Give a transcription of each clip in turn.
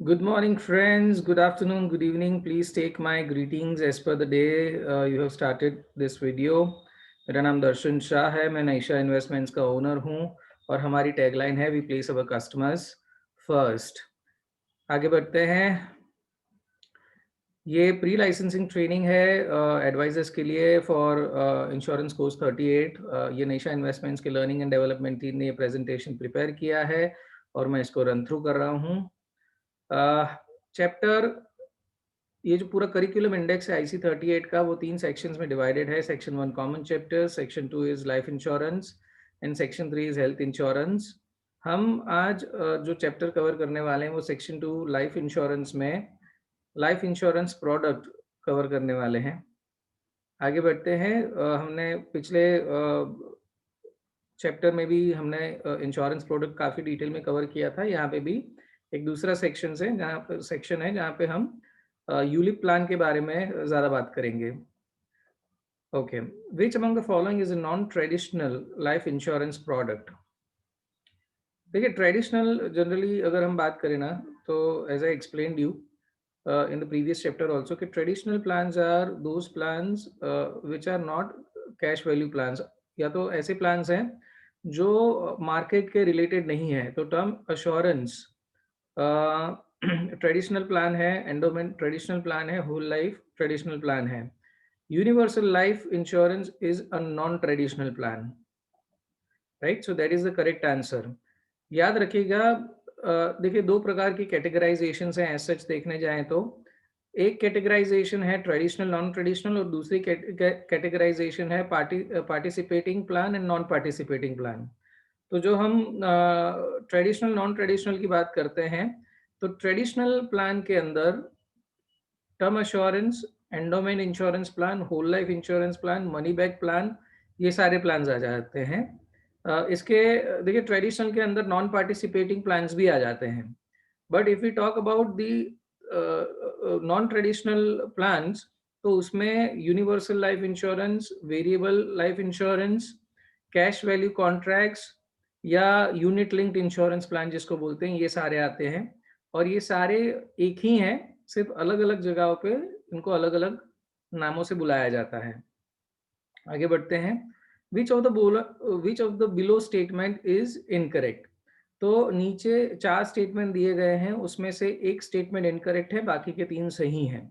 Good morning, friends. Good afternoon, good evening. Please take my greetings as per the day you have started this video. मेरा नाम दर्शन शाह है, मैं Naisha investments का owner हूँ और हमारी टैगलाइन है we place our customers first. आगे बढ़ते हैं। ये प्री लाइसेंसिंग ट्रेनिंग है एडवाइजर्स के लिए फॉर इंश्योरेंस कोर्स 38। ये नाइशा इन्वेस्टमेंट्स के लर्निंग एंड डेवलपमेंट टीम ने ये प्रेजेंटेशन प्रिपेयर किया है और मैं इसको रन थ्रू कर रहा हूँ। चैप्टर ये जो पूरा करिकुलम इंडेक्स है IC 38 का, वो 3 सेक्शंस में डिवाइडेड है। Section 1 common chapter, section 2 is life insurance and section 3 is health insurance. हम आज जो चैप्टर कवर करने वाले हैं वो सेक्शन 2 लाइफ इंश्योरेंस में लाइफ इंश्योरेंस प्रोडक्ट कवर करने वाले हैं। आगे बढ़ते हैं। हमने पिछले चैप्टर में भी हमने इंश्योरेंस प्रोडक्ट काफ़ी डिटेल में कवर किया था। यहाँ पे भी एक दूसरा सेक्शन है जहाँ पे हम यूलिप प्लान के बारे में ज़्यादा बात करेंगे। Okay, which among the following is a non traditional life insurance product. देखिए, ट्रेडिशनल जनरली अगर हम बात करें ना, तो as I explained you in the previous chapter also कि traditional plans are those plans which are not cash value plans, या तो ऐसे plans हैं जो मार्केट के रिलेटेड नहीं है। तो टर्म अश्योरेंस ट्रेडिशनल प्लान है, एंडोमेंट ट्रेडिशनल प्लान है, होल लाइफ ट्रेडिशनल प्लान है। Universal life insurance is a non traditional plan, right? So that is the correct answer. याद रखिएगा, देखिए दो प्रकार की कैटेगराइजेशन हैं एज सच देखने जाएं तो। एक कैटेगराइजेशन है ट्रेडिशनल नॉन ट्रेडिशनल और दूसरी कैटेगराइजेशन है participating plan and non participating plan. तो जो हम ट्रेडिशनल नॉन ट्रेडिशनल की बात करते हैं, तो ट्रेडिशनल प्लान के अंदर term assurance, endowment insurance plan, whole life insurance plan, money back plan, ये सारे प्लान आ जाते हैं। इसके देखिए ट्रेडिशनल के अंदर नॉन पार्टिसिपेटिंग प्लान्स भी आ जाते हैं। But if you talk about the non traditional plans, तो उसमें universal life insurance, variable life insurance, cash value contracts या यूनिट लिंक्ड इंश्योरेंस प्लान जिसको बोलते हैं, ये सारे आते हैं। और ये सारे एक ही हैं, सिर्फ अलग अलग जगहों पे इनको अलग अलग नामों से बुलाया जाता है। आगे बढ़ते हैं। विच of the below statement is incorrect. तो नीचे 4 स्टेटमेंट दिए गए हैं, उसमें से एक स्टेटमेंट इनकरेक्ट है, बाकी के 3 सही हैं।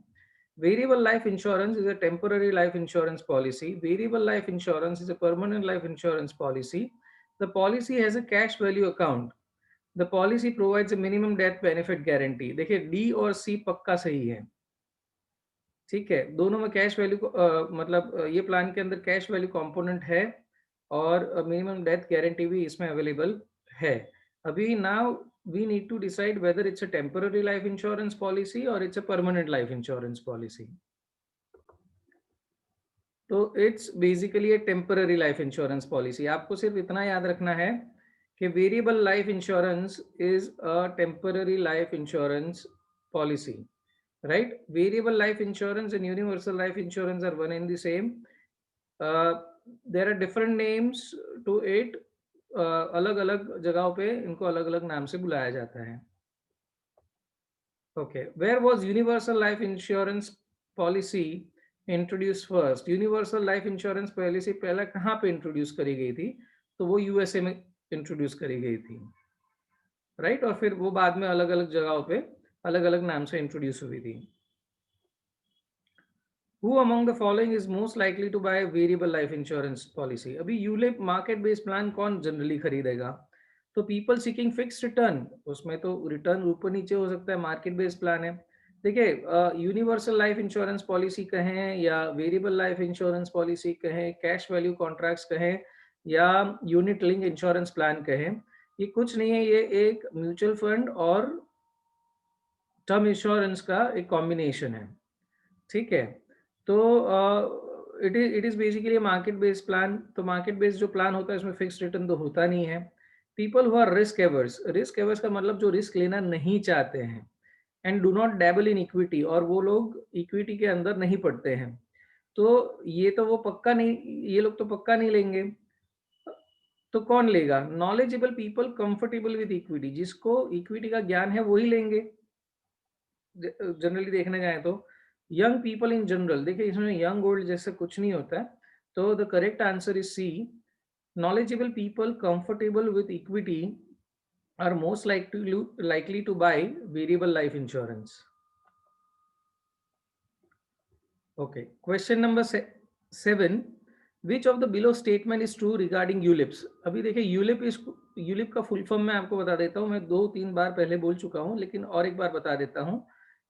Variable life insurance is a temporary life insurance policy. Variable life insurance is a permanent life insurance policy. The policy has a cash value account. The policy provides a minimum death benefit guarantee. देखिए D और सी पक्का सही है, ठीक है। दोनों में cash value मतलब ये प्लान के अंदर कैश वैल्यू कंपोनेंट है और मिनिमम डेथ गारंटी भी इसमें अवेलेबल है। अभी now we need to decide whether it's a temporary life insurance policy और it's a permanent life insurance policy. तो it's basically a temporary life insurance policy. आपको सिर्फ इतना याद रखना है कि variable life insurance is a temporary life insurance policy, right? Variable life insurance and universal life insurance are one and the same. uh, there are different names to it. अलग अलग जगहों पे इनको अलग अलग नाम से बुलाया जाता है। Okay, where was universal life insurance policy introduce first. Universal life insurance policy पहले कहाँ पे इंट्रोड्यूस करी गई थी? तो वो यूएसए में इंट्रोड्यूस करी गई थी, राइट? और फिर वो बाद में अलग अलग जगहों पे अलग अलग नाम से इंट्रोड्यूस हुई थी। Who among the following is most likely to buy a variable life insurance policy? अभी यूलिप मार्केट बेस्ड प्लान कौन जनरली खरीदेगा? तो पीपल सीकिंग फिक्स रिटर्न, उसमें तो रिटर्न ऊपर नीचे हो सकता है, मार्केट बेस्ड प्लान है। देखिए यूनिवर्सल लाइफ इंश्योरेंस पॉलिसी कहें या वेरिएबल लाइफ इंश्योरेंस पॉलिसी कहें, कैश वैल्यू कॉन्ट्रैक्ट्स कहें या यूनिट लिंक इंश्योरेंस प्लान कहें, ये कुछ नहीं है, ये एक म्यूचुअल फंड और टर्म इंश्योरेंस का एक कॉम्बिनेशन है, ठीक है। तो it is basically market based plan. तो मार्केट बेस्ड जो प्लान होता है उसमें फिक्स रिटर्न तो होता नहीं है। People who are risk averse का मतलब जो रिस्क लेना नहीं चाहते हैं, and do not dabble in equity, और वो लोग इक्विटी के अंदर नहीं पड़ते हैं, तो ये तो वो पक्का नहीं, ये लोग तो पक्का नहीं लेंगे। तो कौन लेगा? Knowledgeable people comfortable with equity, जिसको इक्विटी का ज्ञान है वही लेंगे, जनरली देखने जाए तो यंग पीपल इन जनरल, देखिए इसमें यंग ओल्ड जैसे कुछ नहीं होता है, तो the correct answer is C, knowledgeable people comfortable with equity are most likely to buy variable life insurance. Okay, question number 7, which of the below statement is true regarding ULIPs? अभी देखिए ULIP का full form मैं आपको बता देता हूँ, मैं 2-3 बार पहले बोल चुका हूँ लेकिन और एक बार बता देता हूँ।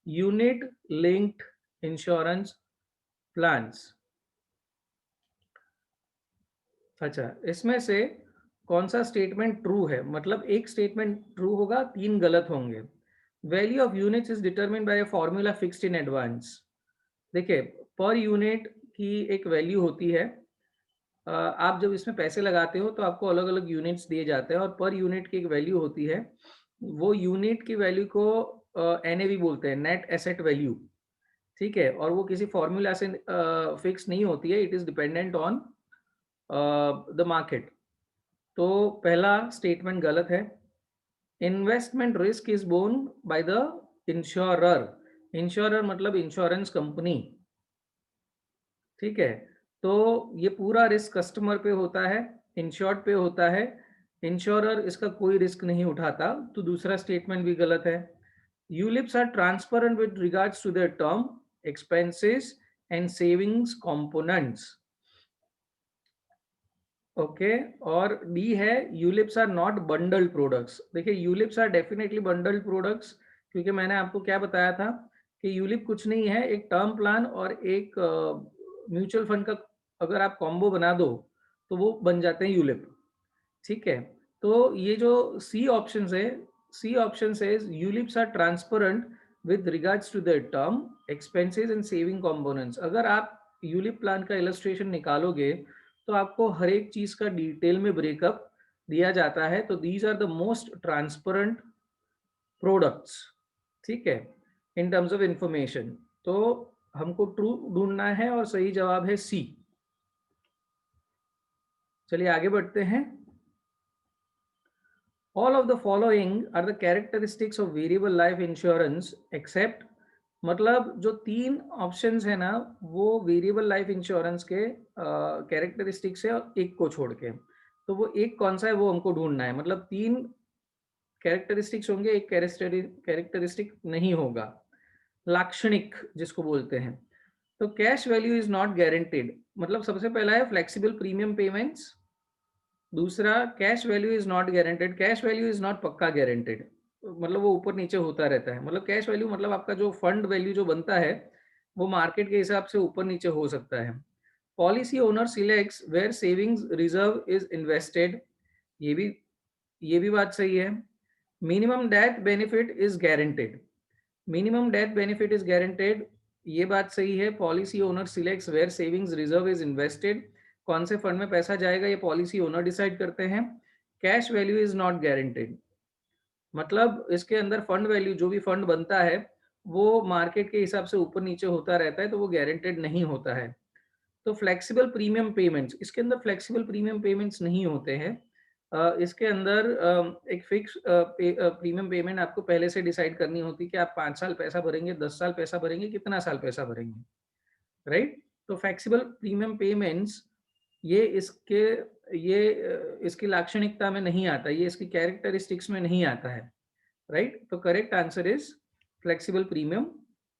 Unit linked insurance plans. अच्छा, इसमें से कौन सा स्टेटमेंट ट्रू है? मतलब एक स्टेटमेंट ट्रू होगा, 3 गलत होंगे। Value of units is determined bye a formula fixed in advance. देखिए, पर यूनिट की एक वैल्यू होती है। आप जब इसमें पैसे लगाते हो तो आपको अलग अलग यूनिट्स दिए जाते हैं और पर यूनिट की एक वैल्यू होती है। वो यूनिट की वैल्यू को एनएवी बोलते हैं, नेट एसेट वैल्यू। ठीक है, और वो किसी फॉर्मूला से फिक्स नहीं होती है, it is dependent on the market. तो पहला स्टेटमेंट गलत है। Investment risk is borne by the insurer. Insurer मतलब इंश्योरेंस कंपनी। ठीक है, तो ये पूरा रिस्क कस्टमर पे होता है, इंश्योर्ड पे होता है। इंश्योरर इसका कोई रिस्क नहीं उठाता, तो दूसरा स्टेटमेंट भी गलत है। ULIPs are transparent with regards to their term, expenses and savings components. Okay, और डी है ULIPs are not bundled products. देखिए, ULIPs are definitely bundled products, क्योंकि मैंने आपको क्या बताया था कि यूलिप कुछ नहीं है, एक टर्म प्लान और एक म्यूचुअल फंड का अगर आप कॉम्बो बना दो तो वो बन जाते हैं यूलिप। ठीक है, तो ये जो सी ऑप्शन है, सी ऑप्शन से ULIPs are transparent with regards to their term, expenses and saving components. अगर आप यूलिप प्लान का इलस्ट्रेशन निकालोगे तो आपको हर एक चीज का डिटेल में ब्रेकअप दिया जाता है, तो these are the most transparent products. ठीक है, इन टर्म्स ऑफ इंफॉर्मेशन। तो हमको ट्रू ढूंढना है और सही जवाब है सी। चलिए आगे बढ़ते हैं। All of the following are the characteristics of variable life insurance except, मतलब जो 3 ऑप्शंस है ना वो वेरिएबल लाइफ इंश्योरेंस के कैरेक्टरिस्टिक्स है, एक को छोड़ के। तो वो एक कौन सा है वो हमको ढूंढना है, मतलब 3 कैरेक्टरिस्टिक्स होंगे, एक कैरेक्टरिस्टिक नहीं होगा, लाक्षणिक जिसको बोलते हैं। तो cash value is not guaranteed, मतलब सबसे पहला है फ्लेक्सिबल प्रीमियम पेमेंट्स। दूसरा, cash value is not guaranteed, cash value is not पक्का गारंटेड, मतलब वो ऊपर नीचे होता रहता है। मतलब कैश वैल्यू मतलब आपका जो फंड वैल्यू जो बनता है वो मार्केट के हिसाब से ऊपर नीचे हो सकता है। Policy owner selects where savings reserve is invested, ये भी ये भी बात सही है। Minimum death benefit is guaranteed, minimum death benefit is guaranteed, ये बात सही है। Policy owner selects where savings reserve is invested, कौन से फंड में पैसा जाएगा ये पॉलिसी ओनर डिसाइड करते हैं। Cash value is not guaranteed, मतलब इसके अंदर फंड वैल्यू जो भी फंड बनता है वो मार्केट के हिसाब से ऊपर नीचे होता रहता है, तो वो गारंटेड नहीं होता है। तो फ्लेक्सिबल प्रीमियम पेमेंट्स, इसके अंदर फ्लेक्सिबल प्रीमियम पेमेंट्स नहीं होते हैं। इसके अंदर एक फिक्स प्रीमियम पेमेंट आपको पहले से डिसाइड करनी होती है कि आप 5 साल पैसा भरेंगे, 10 साल पैसा भरेंगे, कितना साल पैसा भरेंगे, राइट। तो फ्लेक्सिबल प्रीमियम पेमेंट्स ये इसकी लाक्षणिकता में नहीं आता, ये इसकी कैरेक्टरिस्टिक्स में नहीं आता है, राइट। तो correct answer is flexible premium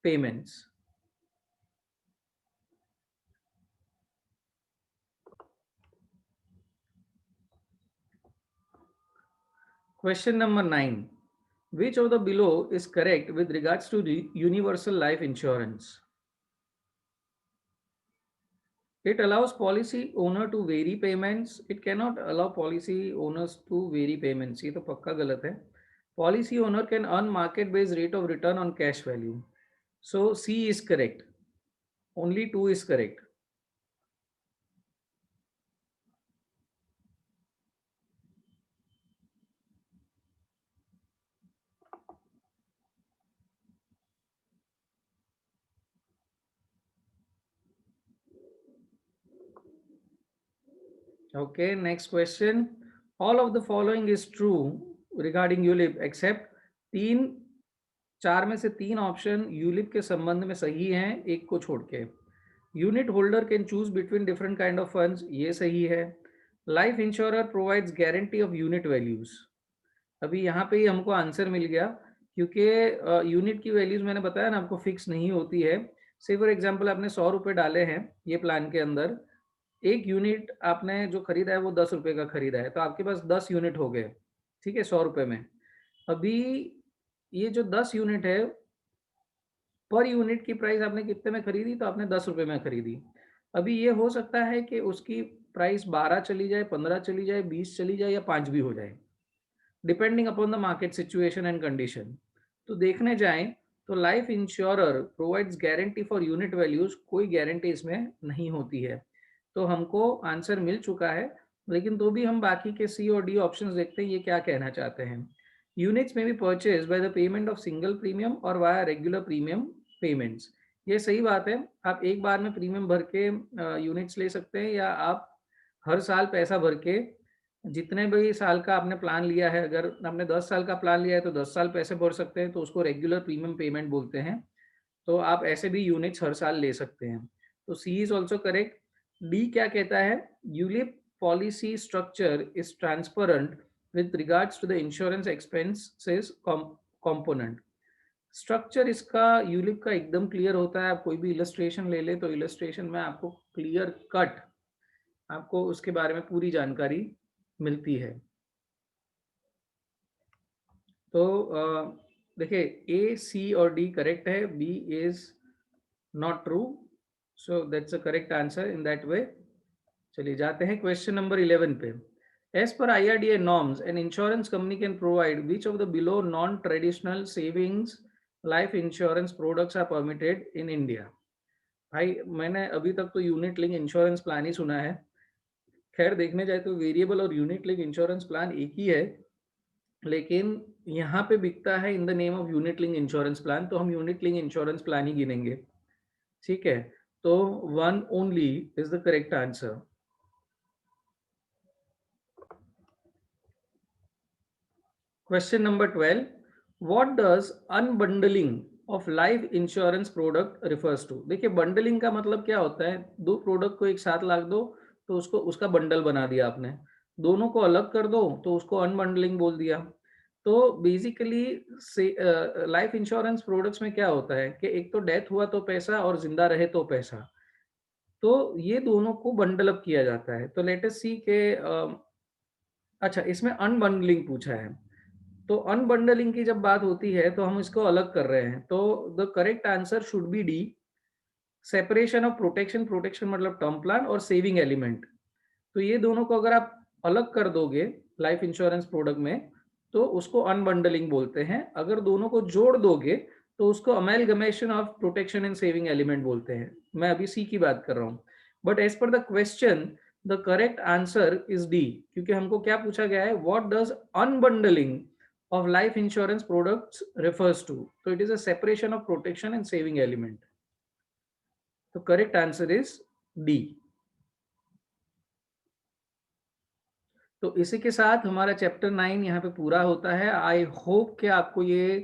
payments. Question number 9. Which of the below is correct with regards to the universal life insurance? It allows policy owner to vary payments. It cannot allow policy owners to vary payments. ये तो पक्का गलत है. Policy owner can earn market based rate of return on cash value. So C is correct. Only 2 is correct. Okay, next question. All of the following is true regarding ULIP except 3 4 में से 3 option ULIP के संबंध में सही हैं, एक को छोड़ के। Unit holder can choose between different kind of funds, ये सही है। Life insurer provides guarantee of unit values, अभी यहाँ पे ही हमको आंसर मिल गया, क्योंकि यूनिट की वैल्यूज मैंने बताया ना आपको फिक्स नहीं होती है। से फॉर एग्जांपल आपने 100 रुपये डाले हैं ये प्लान के अंदर, एक यूनिट आपने जो खरीदा है वो 10 रुपये का खरीदा है, तो आपके पास 10 यूनिट हो गए, ठीक है, 100 रुपये में। अभी ये जो 10 यूनिट है, पर यूनिट की प्राइस आपने कितने में खरीदी, तो आपने 10 रुपये में खरीदी। अभी ये हो सकता है कि उसकी प्राइस 12 चली जाए, 15 चली जाए, 20 चली जाए या 5 भी हो जाए, depending upon the market situation and condition. तो देखने जाएं तो life insurer provides guarantee for unit values, कोई गारंटी इसमें नहीं होती है। तो हमको आंसर मिल चुका है, लेकिन तो भी हम बाकी के सी और डी ऑप्शंस देखते हैं ये क्या कहना चाहते हैं। यूनिट्स में B purchase by the payment of single premium और वाया रेगुलर प्रीमियम पेमेंट्स, ये सही बात है, आप एक बार में प्रीमियम भर के यूनिट्स ले सकते हैं, या आप हर साल पैसा भर के, जितने भी साल का आपने प्लान लिया है, अगर आपने 10 साल का प्लान लिया है तो 10 साल पैसे भर सकते हैं, तो उसको रेगुलर प्रीमियम पेमेंट बोलते हैं। तो आप ऐसे भी यूनिट्स हर साल ले सकते हैं। तो C is also correct. D क्या कहता है, ULIP policy structure is transparent with regards to the insurance expenses component. Structure इसका यूलिप का एकदम क्लियर होता है, आप कोई भी इलस्ट्रेशन ले ले तो इलस्ट्रेशन में आपको क्लियर कट आपको उसके बारे में पूरी जानकारी मिलती है। तो देखिए ए, सी और डी करेक्ट है, B is not true, so that's a correct answer in that way. चलिए जाते हैं क्वेश्चन नंबर 11 पे। As per IRDA norms an insurance company can provide which of the below non traditional savings life insurance products are permitted in India. भाई मैंने अभी तक तो unit link insurance plan ही सुना है, खैर देखने जाए तो वेरिएबल और यूनिट लिंक इंश्योरेंस प्लान एक ही है, लेकिन यहाँ पे बिकता है in the name of unit link insurance plan, तो हम यूनिट लिंक इंश्योरेंस प्लान ही गिनेंगे, ठीक है। तो one only is the correct answer. Question number 12, what does unbundling of life insurance product refers to. देखिए बंडलिंग का मतलब क्या होता है, दो प्रोडक्ट को एक साथ लाग दो तो उसको उसका बंडल बना दिया आपने, दोनों को अलग कर दो तो उसको अनबंडलिंग बोल दिया। तो बेसिकली लाइफ इंश्योरेंस प्रोडक्ट्स में क्या होता है कि एक तो डेथ हुआ तो पैसा और जिंदा रहे तो पैसा, तो ये दोनों को बंडल अप किया जाता है। तो लेट अस सी के अच्छा इसमें अनबंडलिंग पूछा है, तो अनबंडलिंग की जब बात होती है तो हम इसको अलग कर रहे हैं, तो the correct answer should be D, separation of protection. Protection मतलब टर्म प्लान और सेविंग एलिमेंट, तो ये दोनों को अगर आप अलग कर दोगे लाइफ इंश्योरेंस प्रोडक्ट में तो उसको अनबंडलिंग बोलते हैं, अगर दोनों को जोड़ दोगे तो उसको amalgamation of protection and saving element बोलते हैं। मैं अभी सी की बात कर रहा हूँ, but as per the question the correct answer is D, क्योंकि हमको क्या पूछा गया है, what does unbundling of life insurance products refers to, so it is a separation of protection and saving element. So correct answer is D. तो इसी के साथ हमारा चैप्टर 9 यहाँ पे पूरा होता है। आई होप कि आपको ये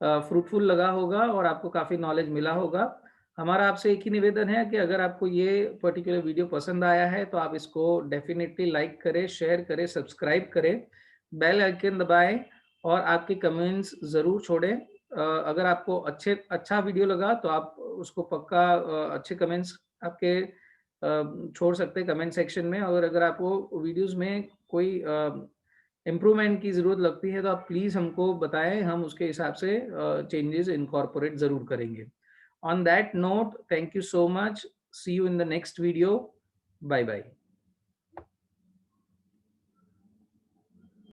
फ्रूटफुल लगा होगा और आपको काफ़ी नॉलेज मिला होगा। हमारा आपसे एक ही निवेदन है कि अगर आपको ये पर्टिकुलर वीडियो पसंद आया है तो आप इसको डेफिनेटली लाइक करें, शेयर करें, सब्सक्राइब करें, बेल आइकन दबाएं और आपके कमेंट्स ज़रूर छोड़ें। अगर आपको अच्छा वीडियो लगा तो आप उसको पक्का अच्छे कमेंट्स आपके छोड़ सकते हैं कमेंट सेक्शन में, और अगर आपको वीडियोस में कोई इम्प्रूवमेंट की ज़रूरत लगती है तो आप प्लीज़ हमको बताएं, हम उसके हिसाब से चेंजेस इनकॉर्पोरेट ज़रूर करेंगे। On that note, thank you so much, see you in the next video, bye bye.